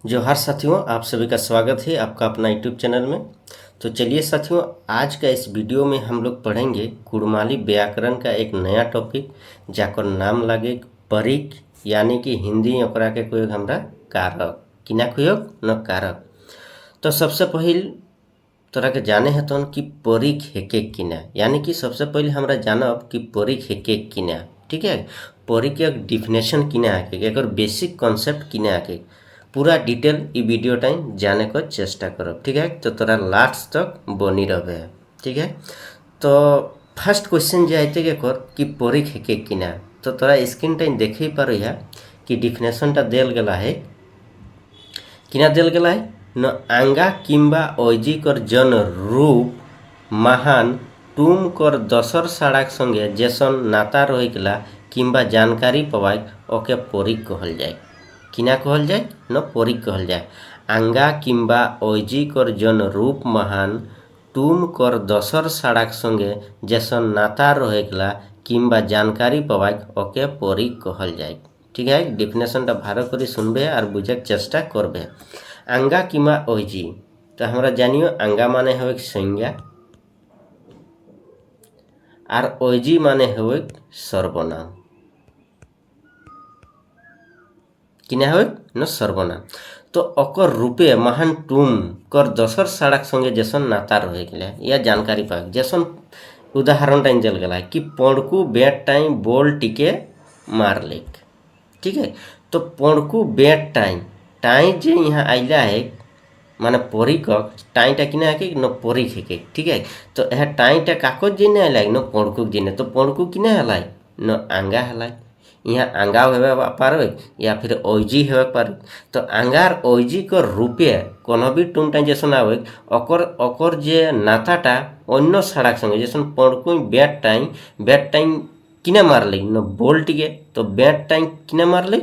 जोहार साथियों, आप सभी का स्वागत है आपका अपना यूट्यूब चैनल में। तो चलिए साथियों, आज का इस वीडियो में हम लोग पढ़ेंगे कुड़माली व्याकरण का एक नया टॉपिक जाकर नाम लागे परिक, यानी कि हिंदी ओकरा के कोई हमरा कारक किना कोयोग न कारक। तो सबसे पहले तोरा के जाने है तो कि परिक हेके किना, यानी कि सबसे पहले हमरा जानब कि परिक हेके किना। ठीक है, परिक के डिफिनेशन किना है, एक बेसिक कॉन्सेप्ट किना है, पूरा डिटेल ई वीडियो टाइम जाने को चेष्टा करो। ठीक है, तो तोरा लास्ट तक बनी रहे। ठीक है, तो फर्स्ट क्वेश्चन जे आते कि परिक हेके किना, तो तोरा स्क्रीन टाइम देखे पार कि डिफिनेशन टा देल गला है किना देल गला है न आंगा किंबा ऐजिकर जन रूप महान टूम कर दसर साड़ाक संगे जेसन नाता रहीगला किंबा जानकारी पवाई ओके परिक कहल जाए। किना कहल जाए न परिक कहल जाए। आंगा किंबा ऐजिकर जन रूप महान टूम कर दसर साड़ाक संगे जेसन नाता रहीगला किंबा जानकारी पवाई ओके परिक कहल जाए। ठीक है, डिफिनेशन भार कर सुनबे और बुझे चेष्टा करबे। आंगा किंबा ऐजी, तो हमरा जानियो आंगा माने हो संज्ञा और ऐजी माने हो सर्वनाम। किना हो न सर्वनाम। तो ओकर रूपे महान टूम कर दसर साड़क संगे जैसन नाता रहे गया या जानकारी पा जैसन उदाहरण टाइम जल गला कि पड़कू बैट टाइम बॉल टिके मार लेक। ठीक है, तो पड़कू बैट टाइम टाइम जे यहाँ आइला है माने परिक टाइटा किना है कि न परिक है। ठीक है, तो यह टाइटा कागज जिने आइला न पड़कू जिने, तो पड़कू किना हलाई न आंगा हलाई। यहाँ आंगा हेबे पारे या फिर ऐजी हेबे पारे। तो आंगार ऐजी कर रूपे कोनो भी टूम टाइम जैसन आवे ओकर जे नाताटा अन्य साड़ाक संगे जैसन पड़कू बैट टाइम किना मारले न बॉल टिके, तो बैट टाइम किना मारले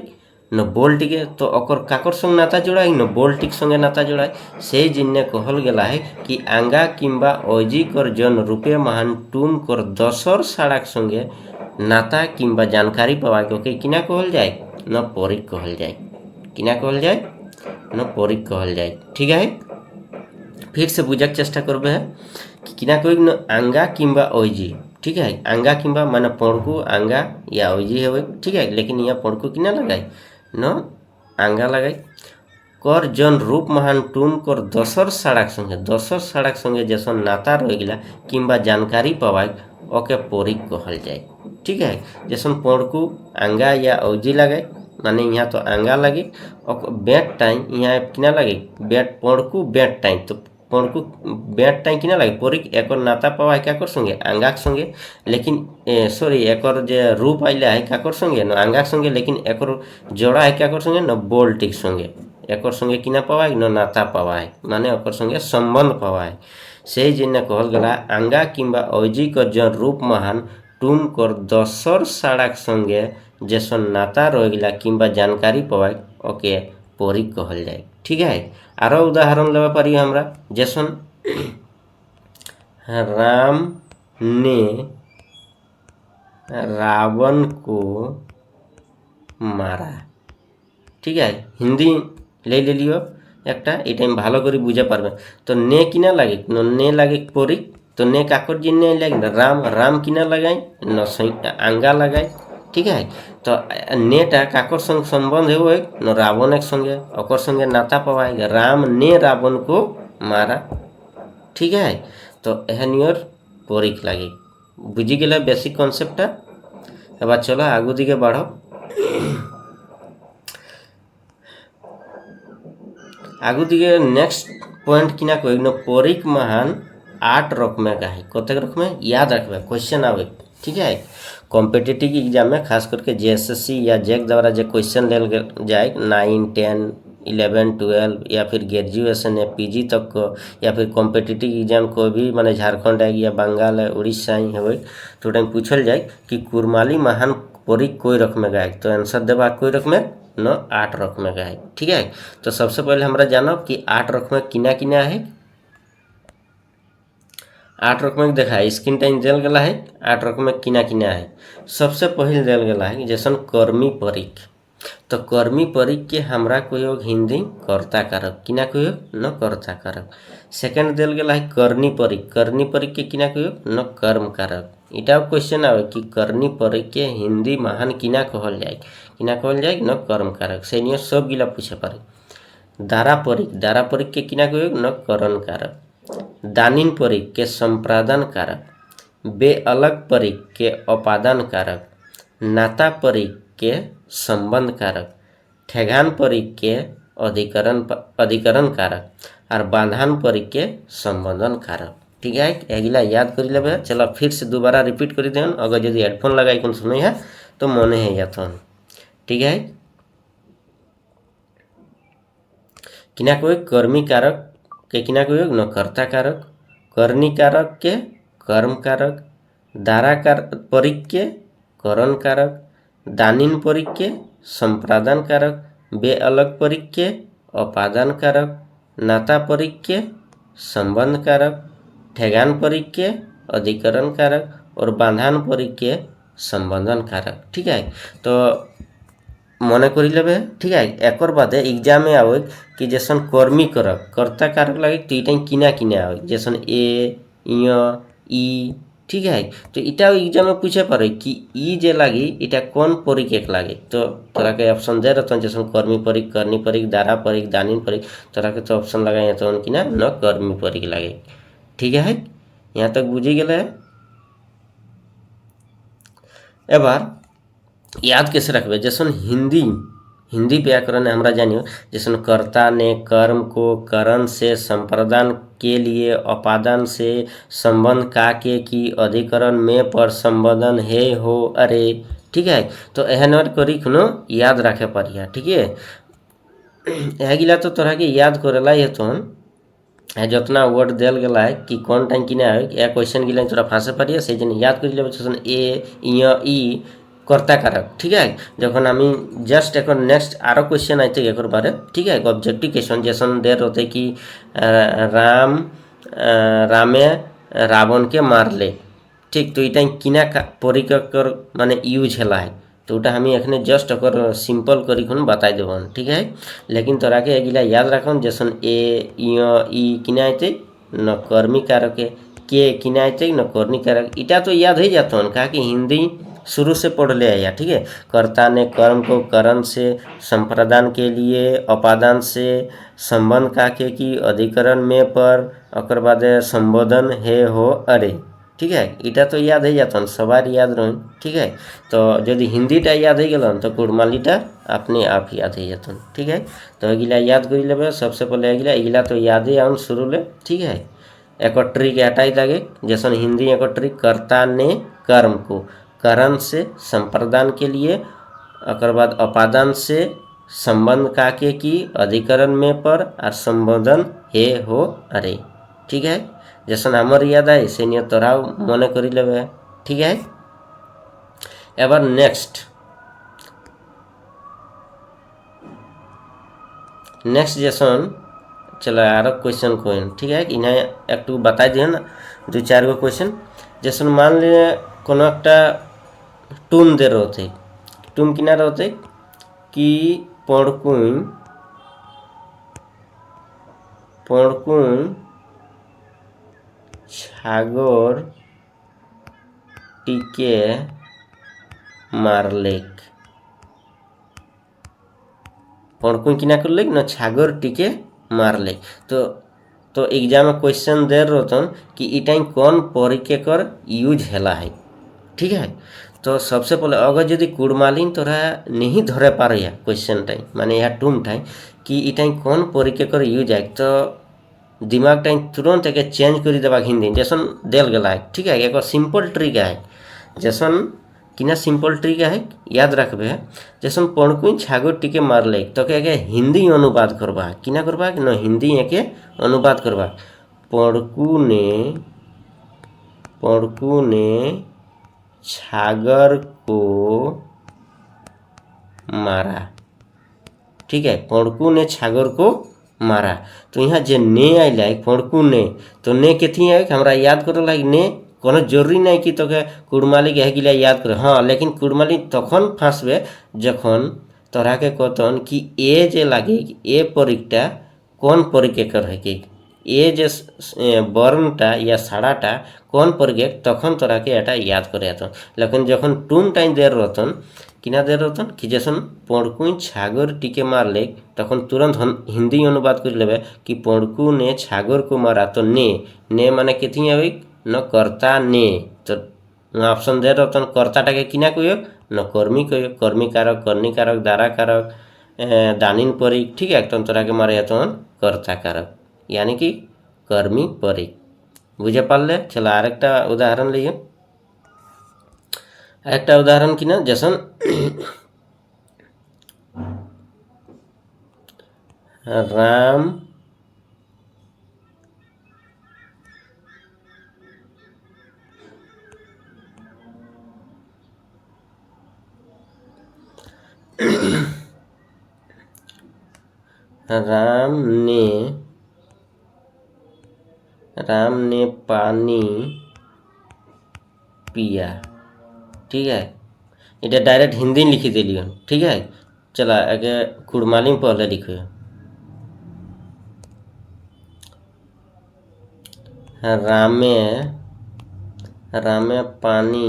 न बॉल टिके, तो ओकर काकर संग नाता जोड़ाई न बॉल टिक संगे नाता जोड़ाई। से जिन्ने कहल गेला है कि आंगा किंबा ऐजी कर जन रूपे महान टूम कर दसर साड़ाक संगे नाता किंबा जानकारी पवा के किना कहल जाए न परिक कहल जाए। किना कहल जाए न परिक कहल जाए। ठीक है, फिर से बुझक चेष्टा करबे है कि किना कह न आंगा किंबा ऐजी। ठीक है, आंगा किंबा माने पड़कू आंगा या ऐजी है। ठीक है, लेकिन यहाँ पड़कू किना लगाए न आंगा लगाए। कर जन रूप महान टूम कर दसर साड़क संगे जैसन नाता रह गला किंबा जानकारी पवाई ओके परिक कहल जाए। ठीक है, जैसन पड़कू आंगा या ऐजी लगे माने यहाँ तो आंगा लगे और बैट टाइम यहाँ किना लगे बैट पड़कू बैट टाइम, तो पड़कू बैट टाइम किना लगे परिक एक नाता पवाई क्या संगे आंगा संगे। लेकिन सॉरी एक रूप आइला है क्या संगे न आंगा संगे, लेकिन एक जोड़ा है क्या संगे न बॉल टिक संगे। एक संगे किना पवाई न नाता पवाई माने ओकर संगे संबंध पवाई। से जिन्ने कहल गला आंगा किंबा ऐजी कर जन रूप महान टूम कर दसर साड़ाक संगे जैसन नाता रह गला किंबा जानकारी पवाई ओके परिक कहल जाए। ठीक है, आरो उदाहरण लेवा पारी हमरा जैसन राम ने रावण को मारा। ठीक है, हिंदी ले लियो एक टाइम भालो करी बुझे पारबे। तो ने किना लगे न ने लगे परिक, तो ने काकर जिन्ने लगे राम किना लगाई न आंगा लगाई। ठीक है, तो नेटा काकर संग संबंध है न रावण संगे ओकर संगे नाता पवाएगा राम ने रावण को मारा। ठीक है, तो यह नियर परिक लगे। बुझी गला बेसिक कॉन्सेप्ट। अब चलो आगू दिके बढ़ो। आगू दिके नेक्स्ट पॉइंट किना कह न परिक महान 8 रकमे का है। कतेक रकमे याद रखबे, क्वेश्चन आवे। ठीक है, कॉम्पिटिटिव एग्जाम में खास करके जेएसएससी या जेक द्वारा जो क्वेश्चन लेल जाए 9, 10, 11, 12 या फिर ग्रेजुएशन या पीजी तक को, या फिर कॉम्पिटिटिव एग्जाम को भी माने झारखंड है या बंगाल है उड़ीसा ही है, तो टाइम पूछल जाए कि कुरमाली महान परिक कोई रकमे का है, तो आंसर देवा कोई रकमे न 8 रकमे का है। ठीक है, तो सबसे पहले हमरा जानब कि 8 रकमे किना किना है। 8 रकम देखा है स्क्रीन टाइम दिल गला है 8 रकम किना किना है। सबसे पहले दिल गला है जैसन कर्मी परिक। तो कर्मी परिक के हमरा कोयोग हिंदी कर्ता कारक किना कोयोग न कर्ता कारक। सेकेंड देल गेला है करनी परिक के किना कोयोग न कर्म कारक। इटा क्वेश्चन आवे कि करनी परिक के हिंदी महान किना कहल जाए न कर्म कारक। से नियो सब गिला पूछे पारे। दारा परिक के किना कोयोग न करण कारक। दानिन परिक के संप्रादान कारक। बे अलग परिक के अपादान कारक। नाता परिक के संबंध कारक। ठेगान परिक के अधिकरण कारक और बांधान परिक के संबंधन कारक। ठीक है, एगिला याद कर लेबे। चलो फिर से दोबारा रिपीट कर देन। अगर यदि हेडफोन लगाई कौन सुने है तो मने है जाता। ठीक है, किना कोई कर्मी कारक के किना कोई न कर्ता कारक। करनी कारक के कर्म कारक। दारा परिक के करण कारक। दानिन परिक के संप्रादान कारक। बे अलग परिक के अपादान कारक। नाता परिक के संबंध कारक। ठेगान परिक के अधिकरण कारक और बांधान परिक के संबंधन कारक। ठीक है, तो मने करी लेबे। ठीक है, एक बादे एग्जाम में आवे कि जैसन कर्मी कारक कर्ता कारक लगे तो इटा किना किना आवे जैसन ए ई। ठीक है, तो इटा एग्जाम में पूछे पारे कि ई जे लागी इटा कौन परिक एक लागे। तो तोरा के ऑप्शन दे रहता जैसन कर्मी परिक, करनी परिक, दारा परिक, दानिन परिक। तोरा के तो ऑप्शन लगाए तो किना न कर्मी परिक लागे। ठीक है, यहाँ तक बुझी गए। एबार याद कैसे रखबे जैसन हिंदी व्याकरण हमरा जानियो जैसन कर्ता ने कर्म को करण से संप्रदान के लिए अपादान से संबंध का के की अधिकरण में पर संबोधन है हो अरे। ठीक है, तो एहन करी खुनो याद रखे पड़िया। ठीक है, यह गिला तो तोरा के याद करेला ये तो जितना वर्ड दिल गला है कि कौन टाइम किना है या क्वेश्चन गिला तोरा फांसे पारिया से जन याद कर लेबे जैसन ई कर्ता कारक। ठीक है, जखन आमी जस्ट एक नेक्स्ट आरो क्वेश्चन आते एक बारे। ठीक है, ऑब्जेक्टिव क्वेश्चन जैसन देर होते कि रामे रावण के मारले। ठीक, तो इटा किना परिकर माने यूज हैला है तो उटा हमें एखने जस्ट अगर सिंपल करी खुन बताई देवन। ठीक है, लेकिन तोरा के एगिला याद रखन जैसन ई किना आते न कर्मी कारक के किना आते न कर्मी कारक। इटा तो याद ही जाता हूँ कहा कि हिंदी शुरू से पढ़ ले आया। ठीक है, कर्ता ने कर्म को करण से संप्रदान के लिए अपादान से संबंध का के की अधिकरण में पर अकर बाद संबोधन है हो अरे। ठीक है, इटा तो याद ही जाता सवार याद रह। ठीक है, तो यदि हिंदीटा याद हो गल तो कुड़मालीटा अपने आप याद हो जाता। ठीक है, तो अगिला याद कर लेबे। सबसे पहले अगिला तो याद ही आउन शुरू ले। ठीक है, एक ट्रिक हटाई लगे जैसन हिंदी एक ट्रिक कर्ता ने कर्म को करण से संप्रदान के लिए अकर बाद अपादान से संबंध का के की अधिकरण में पर और संबोधन हे हो अरे। ठीक है, जैसन हमर याद आई से नियो तोरा मने करी लेबे। ठीक है, एबार नेक्स्ट जैसन चलो आरो क्वेश्चन कोइन। ठीक है, इन्हें एक बता दिए ना 2-4 गो क्वेश्चन जैसन मान लिए कोनो एकटा टूम दे रहते। टूम किना रहते कि पड़कुन छागर टीके मारलेक। पड़कुन किना करलेक न छागर टीके मारलेक। तो एग्जाम में क्वेश्चन दे रहतन कि इटाई कौन परिके कर यूज हैला है। ठीक है, तो सबसे पहले अगर यदि कुड़मालिन तोरा नहीं धरे पारे क्वेश्चन टाइम माने या टूम टाइम कि इटाई कौन परिके कर यूज है तो दिमाग टाइम तुरंत एक चेंज कर देवा हिंदी जैसन देल गला है। ठीक है, एक सिंपल ट्रिक है जैसन किना सिंपल ट्रिक है याद रखबे जैसन पड़कुन छागर टीके मारले तो के हिंदी अनुवाद करवा किना करवा न हिंदी के अनुवाद करवा। पड़कू ने छागर को मारा। ठीक है, पड़कू ने छागर को मारा। तो यहाँ जे ने आइल है पड़कू ने तो ने केथी है हमरा याद कर लाग ने कोनो जरूरी नहीं कि तो कुड़माली के गिला याद कर। हाँ, लेकिन कुड़माली तखन फांसबे जखन तोरा के कहतन कि ए जे लागे ए परिकटा कौन परिकेकर है कि ए जे बर्णटा या साड़ाटा कौन परिके तखन तोरा के एटा याद करे आतन लेकिन जखन टूम टाइम देर रहतन किना देर रहतन कि जैसन पड़कुई छागर टीके मारले तखन तुरंत हिंदी अनुवाद कर लेबे कि पड़कू ने छागर को मारा तो ने माने केथी आवे न कर्ता ने तो ऑप्शन दे रहतन कर्ताटाके किना कहियो न कर्मी कहियो कर्मी कारक कर्णी कारक द्वारा कारक दानिन परिक ठीक है तो तोरा के मारे तन कर्ता कारक यानी कि कर्मी परिक बुझे पारले। चलो आरेकटा उदाहरण लियो आरेकटा उदाहरण किना जैसन राम राम ने पानी पिया ठीक है इटा डायरेक्ट हिंदी लिखी दिलियो ठीक है। चला आगे कुड़माली में पहले लिखो रामे पानी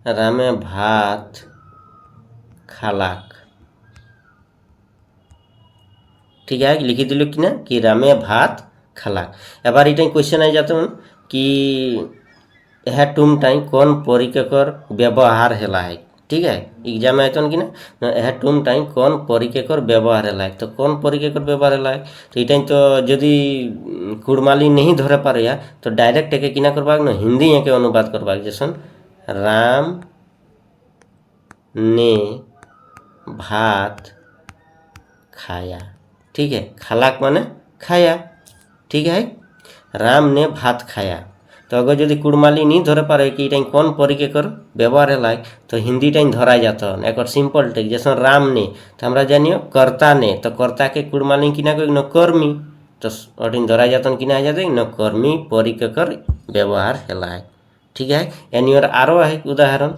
रामे भात खालाक ठीक है लिखी दिल कि ना कि रामे भात खालाक। एबार इटा क्वेश्चन आ जाते कि यह टूम टाइम कौन परिकेकर व्यवहार हेला है ठीक है एग्जाम आयतन कि ना यह टूम टाइम कौन परिकेकर व्यवहार हेला है तो कौन परिकेकर व्यवहार हेला है तो ये तो जदि कुड़माली नहीं धरे पारे तो डायरेक्ट एके किना करबाक न हिंदी एके अनुवाद करबाक जैसन राम ने भात खाया ठीक है खालाक माने खाया ठीक है राम ने भात खाया तो अगर जदि कुड़माली नहीं धरे पारे कि टाइम कौन परिकेकर व्यवहार है तो हिंदी टाइम धरा जाता है एक सिंपल टेक जैसे राम ने तो हमरा जानियो कर्ता ने तो कर्ता के कुड़माली किना कोई न कर्मी तो अटिन धरा जाता किना जाते न कर्मी परिकेकर व्यवहार है ठीक है। एनी और आरो है उदाहरण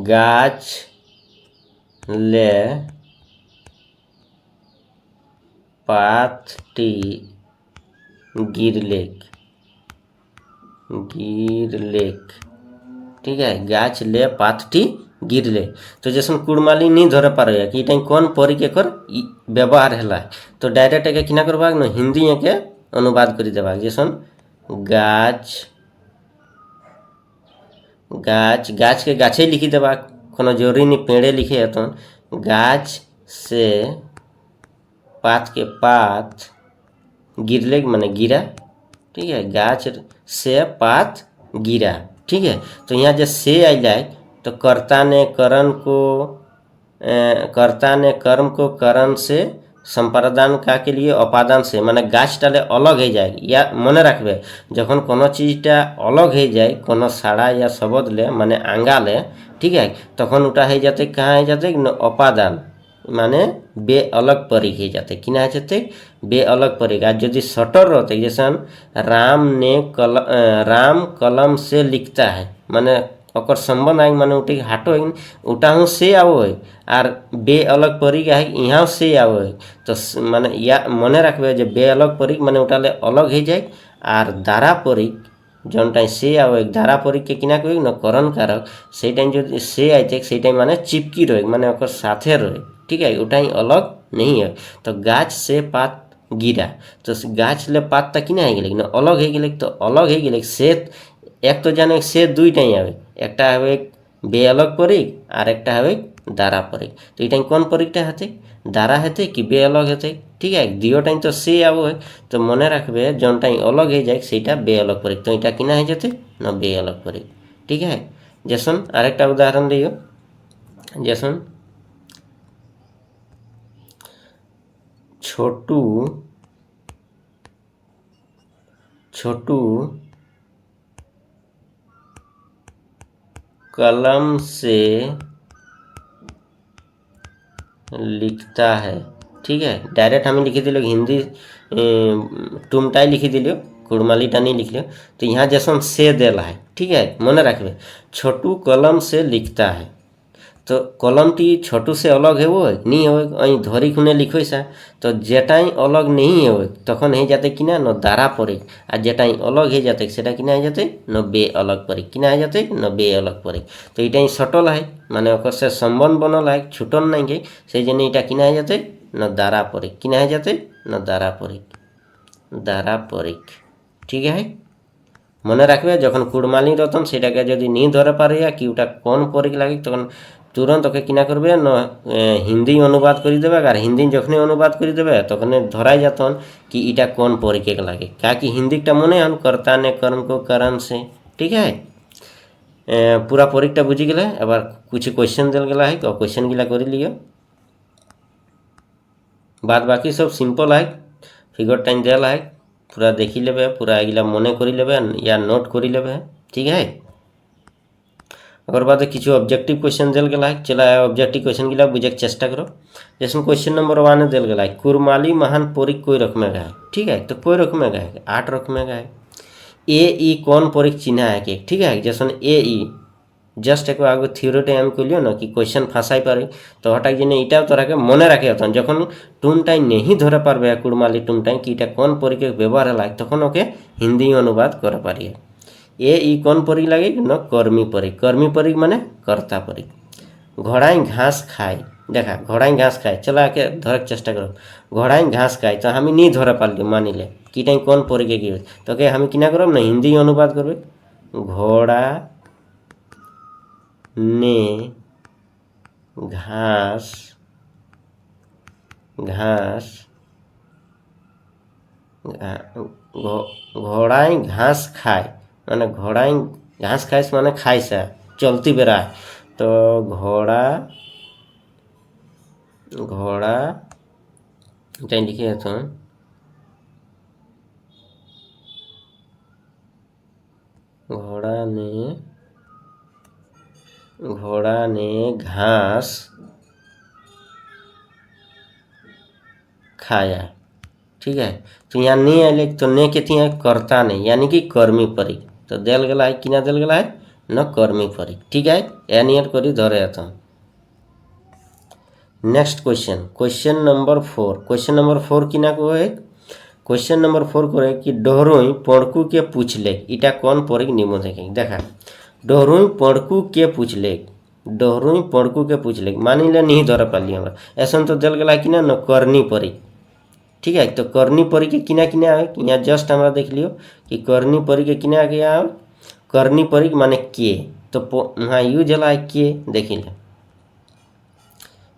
गाछ ले पातटी गिरलेक ठीक है गाछ ले पातटी गिरले तो जैसे कुड़माली नहीं धरे पारे कि टाइम कौन परिकेकर व्यवहार है तो डायरेक्ट एके किना करबाक न हिंदी एके अनुवाद कर देबाक जैसन गाछ के गाछे लिखी देबाक कोनो जरूरी नहीं पेड़े लिखे हतन गाछ से पात के पात गिरले माने गिरा ठीक है गाछ से पात गिरा ठीक है। तो यहाँ जो से आ जाए तो कर्ता ने कर्म को करण से संप्रदान का के लिए अपादान से माने गाछ टाले अलग हो जाए या मने रखबे जखन कोनो चीजटा अलग हो जाए कोनो साड़ा या शब्द ले माने आंगा ले ठीक है तखन उटा हो जाते कहाँ हो जाते न अपादान माने बे अलग परिक हो जाते कि ना जाते बे अलग परिक आज यदि सटर रहते जैसे राम कलम से लिखता है माने ओकर संबंध आई माने उठे हाटो उठाऊ से आवो है आर बे अलग परिक है यहाँ से आवो है तो माने या मने रखबे जे बे अलग परिक माने उठाले अलग हो जाए आर दारा परिक जौन टाइम से आवो एक दारा परिक के किना कोई न करण कारक से टाइम जो से आते से टाइम माने चिपकी रहे माने ओकर साथे रहे ठीक है उठाई अलग नहीं है तो गाछ से पात गिरा तो गाछ ले पात तक किना है लेकिन अलग है गेले तो अलग है गेले से एक तो जाने से दुईटा आवे एक बे अलग परिक और एक दारा परिक तो ये कौन परिकटा हेते दारा हेते कि बे अलग हेते ठीक है दियो टाइम तो से आवो है तो मने रखबे जौन टाइम अलग हो जाए सेटा बे अलग परिक तो ये किना हो जाते न बे अलग परिक ठीक है। जैसन आरेकटा उदाहरण लियो जैसन छोटू कलम से लिखता है। ठीक है, डायरेक्ट हमें लिखी दिलो हिंदी टुमटाई लिखी दिलो, कुड़मालीटा नहीं लिख लियो। तो यहाँ जैसन से देला है, ठीक है, मन रखबे छोटू कलम से लिखता है। तो कलम टी छोटू से अलग है वो नहीं हो अँ धरी खुने लिखो सा। तो जेटाई अलग नहीं हो तखन हे जाते कि ना न दारा पड़े, और जेटाई अलग हे जाते सेटा कि ना जाते न बे अलग पड़े, कि ना जाते न बे अलग पड़े। तो इटा सटल है माने ओकर से संबंध बनल है, छुटन नहीं गई से जने इटा कि ना जाते न दारा पड़े, कि ना जाते न दारा पड़े, दारा पड़े। ठीक है, मने रखबे जखन कुड़माली रतन सेटाके जदि नहीं धरे पारे कि ओटा कौन परीक लागे तखन तुरंत ओके किना करबे न हिंदी अनुवाद कर देबे। और हिंदी जखने अनुवाद कर देबे तखने धराई जातन कि इटा कौन परीके लागे, क्या कि हिंदीटा मने हम कर्ता ने कर्म को कारण से। ठीक है, पूरा परीक्षा बुझी गए। एबार कुछ क्वेश्चन दिल गला है, क्वेश्चन गिला कर लियो। बाद बाकी सब सिंपल है, फिगर टाइम दिल है, पूरा देखी लेबे, पूरा एगिला मने कर लेबे या नोट कर लेबे। ठीक है, अगर बाद किसी ऑब्जेक्टिव क्वेश्चन दिल गला है, चला ऑब्जेक्टिव क्वेश्चन गिला बुझे चेष्टा करो। जैसे क्वेश्चन नंबर 1 दिल गला है कुरमाली महान परीक कोई रकमेगा है। ठीक है, तो कोई रकमेगा है 8 रकमेगा है। ए ई कौन परीक चिन्ह है कि, ठीक है, जैसे ए ई जस्ट एक आगे थियोरी आम कलियो ना कि क्वेश्चन फसाई पारे। तो हटाक जिन इटा तोरा मने रखे हतन जखन टुमटाई नहीं धरे पारबे कुड़माली टुमटाई कि इटा कौन परीके व्यवहार है तखन ओके हिंदी अनुवाद कर पारिए। ए ई कौन परीक लगे न कर्मी परीक, कर्मी परीक माने कर्ता परीक। घोड़ाई घास खाए, देखा घोड़ाई घास खाए, चला के धरक चेष्टा करो। घोड़ाई घास खाए तो हम नहीं धरे पाल मानी ले कि कौन परीके की तो के हम किना करब ना हिंदी अनुवाद करबे। घोड़ा ने घास घास घोड़ाई घास खाए माने घोड़ाई घास खाए माने खाए से चलती बेरा। तो घोड़ा घोड़ा लिखे तो घोड़ा ने घास खाया। ठीक है, तो यहाँ नहीं आए तो ने के थी कर्ता नहीं यानी कि कर्मी परीक। तो दिल गला है कि ना दिल गला है न कर्मी परीक। ठीक है, एनियर करी धरे तो next question, question number 4। Question number 4 कि ना को है, क्वेश्चन नंबर 4 को है कि डोहरोई पड़कू के पूछले इटा कौन परीक निमो देखे। देखा डोहरोई पड़कू के पूछले, डोहरोई पड़कू के पूछले मानी ले नहीं धरे पाली हमारा ऐसा तो दिल गला कि ना न करनी परीक। ठीक है, तो करनी परी के किना किना आए यहाँ जस्ट हमारा देख लियो कि करनी परी के किना गया आए करनी परी माने के। तो हाँ यू जला के देखी ले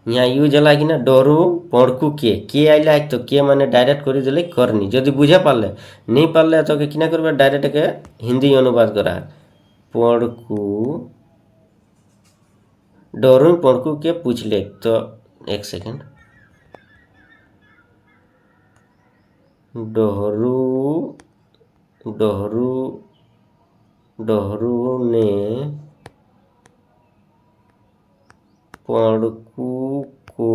यहाँ यू जला कि ना डोरू पड़कू के आइला है। तो के माने डायरेक्ट कर दिले करनी, जदि बुझे पारले नहीं पारले तो किना करबे डायरेक्ट के हिंदी अनुवाद करा पड़कू डोरू पड़कू के पूछले। तो एक सेकेंड, डोहरू ने पड़कू को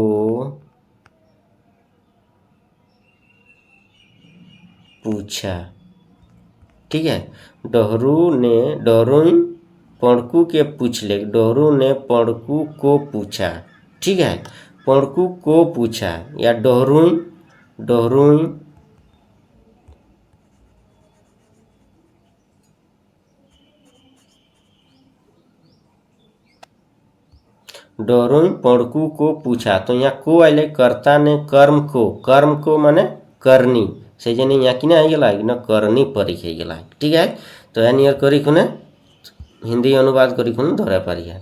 पूछा। ठीक है, डोहरू पड़कू के पूछले, डोहरू ने पड़कू को पूछा। ठीक है, पड़कू को पूछा या डोहरू डोरू पड़कू को पूछा। तो यहाँ को आइले कर्ता ने कर्म को माने करनी से जने यहाँ कि आई गला न करनी परीक हो गला। ठीक है, तो एनियर करी खुने हिंदी अनुवाद करी खुने धरे पारिया।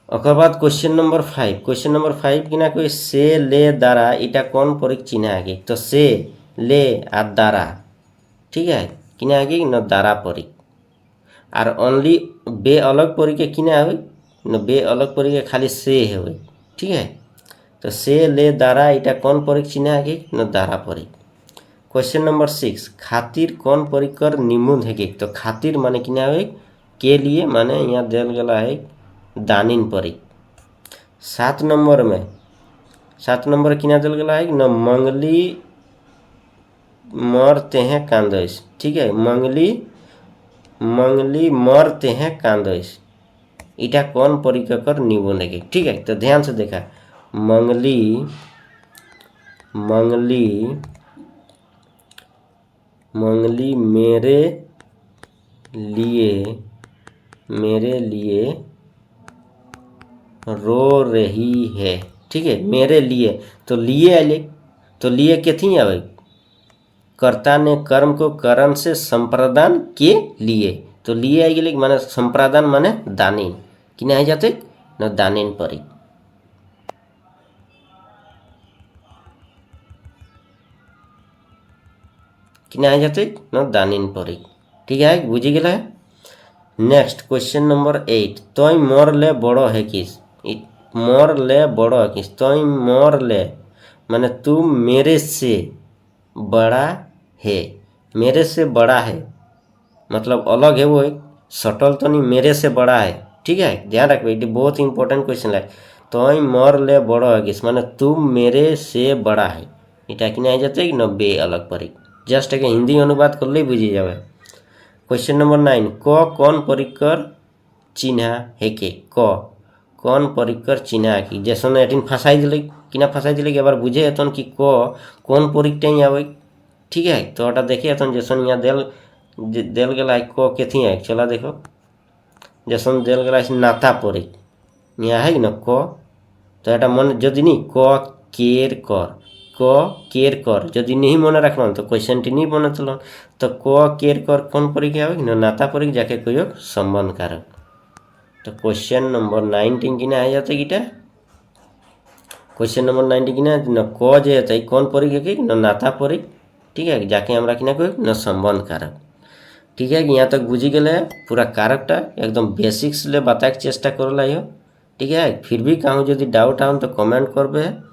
ओकर बाद क्वेश्चन नंबर 5, क्वेश्चन नंबर 5 कि ना कोई से ले दारा इटा कौन परीक चिन्ह आगे। तो से ले आ दारा, ठीक है, कि आगे न दारा परीक और ओनली बे अलग परीके कि आवे न बे अलग परीके खाली से है। ठीक है, तो से ले दारा इटा कौन परीक चिन्ह आगे न दारा परीक। क्वेश्चन नंबर 6 खातिर कौन परिकर निमुन है कि तो खातिर माने कि है के लिए माने यहाँ दिल गला है दानिन परी। 7 नंबर में 7 नंबर कि दिल गला है न मंगली मरते हैं कांदोइस। ठीक है, मंगली मरते हैं कांदोइस इटा कौन परिकर निमुन है कि। ठीक है, तो ध्यान से देखा मंगली मेरे लिए रो रही है। ठीक है, मेरे लिए तो लिए आले तो लिए के थी आवे कर्ता ने कर्म को करण से संप्रदान के लिए तो लिए आई गए माने संप्रदान माने दानिन कि नहीं जाते न दानिन परी। कि नहीं जाते न दानिन परी। ठीक है, बुझी गला है। नेक्स्ट क्वेश्चन नंबर 8 तोय मोर ले बड़ो है किस। मोर ले बड़ो है किस तोय मोर ले माने तू मेरे से बड़ा है। मेरे से बड़ा है मतलब अलग है वो एक सटल तो नहीं मेरे से बड़ा है। ठीक है, ध्यान रख बेटी बहुत इंपॉर्टेंट क्वेश्चन है। तोय मोर ले बड़ो है किस माने तुम मेरे से बड़ा है इटा कि नहीं जाते न बे अलग परी जस्ट एक हिंदी अनुवाद कर ले बुझी जाए। क्वेश्चन नंबर 9 क कौन परिकर चिन्हा है के कौन परिकर चिन्हा है कि जैसन एटिन फंसाई दिले कि ना फंसाई दिले कि बार बुझे हतन कि कौन परिकटा आवे। ठीक है, तो अटा देखिए हतन जैसन यहाँ देल गला क के थी है चला देखो जैसन देल गला नाता परिक यहाँ है न क तो एटा मन जदि नहीं केर कर जदि नहीं मन रखना तो क्वेश्चन टी नहीं बने चलो तो केर कर कौन परीक्षा आवे न नाता परीक्षा जाके कोई संबंध कारक। तो क्वेश्चन नंबर 19 किना आ जाते गीटा क्वेश्चन नंबर 19 किना न क जे है कौन परीक्षा की न नाता परीक्षा। ठीक है, जाके हमरा किना कोई न संबंध कारक। ठीक है, यहाँ तक बुझी गए पूरा कारकटा एकदम बेसिक्स ले बताए चेष्टा कर लो। ठीक है, फिर भी कहूँ यदि डाउट आन तो कमेंट करबे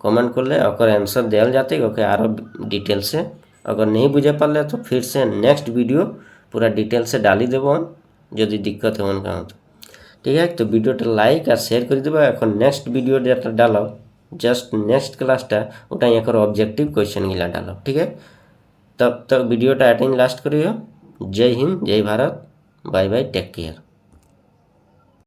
कमेंट कर ले अगर आंसर दिल जाते ओके आरो डिटेल से अगर नहीं बुझे पाले तो फिर से नेक्स्ट वीडियो पूरा डिटेल से डाली देव यदि दिक्कत है उनका तो। ठीक है, तो वीडियो लाइक और शेयर कर देव। এখন नेक्स्ट वीडियो जेटा डालो जस्ट नेक्स्ट क्लासटा ওটা यहाँ ऑब्जेक्टिव क्वेश्चन गिला डालो। ठीक है, तब तक वीडियोटा अटेंड लास्ट करियो। जय हिंद, जय Bharat, bye bye, take care.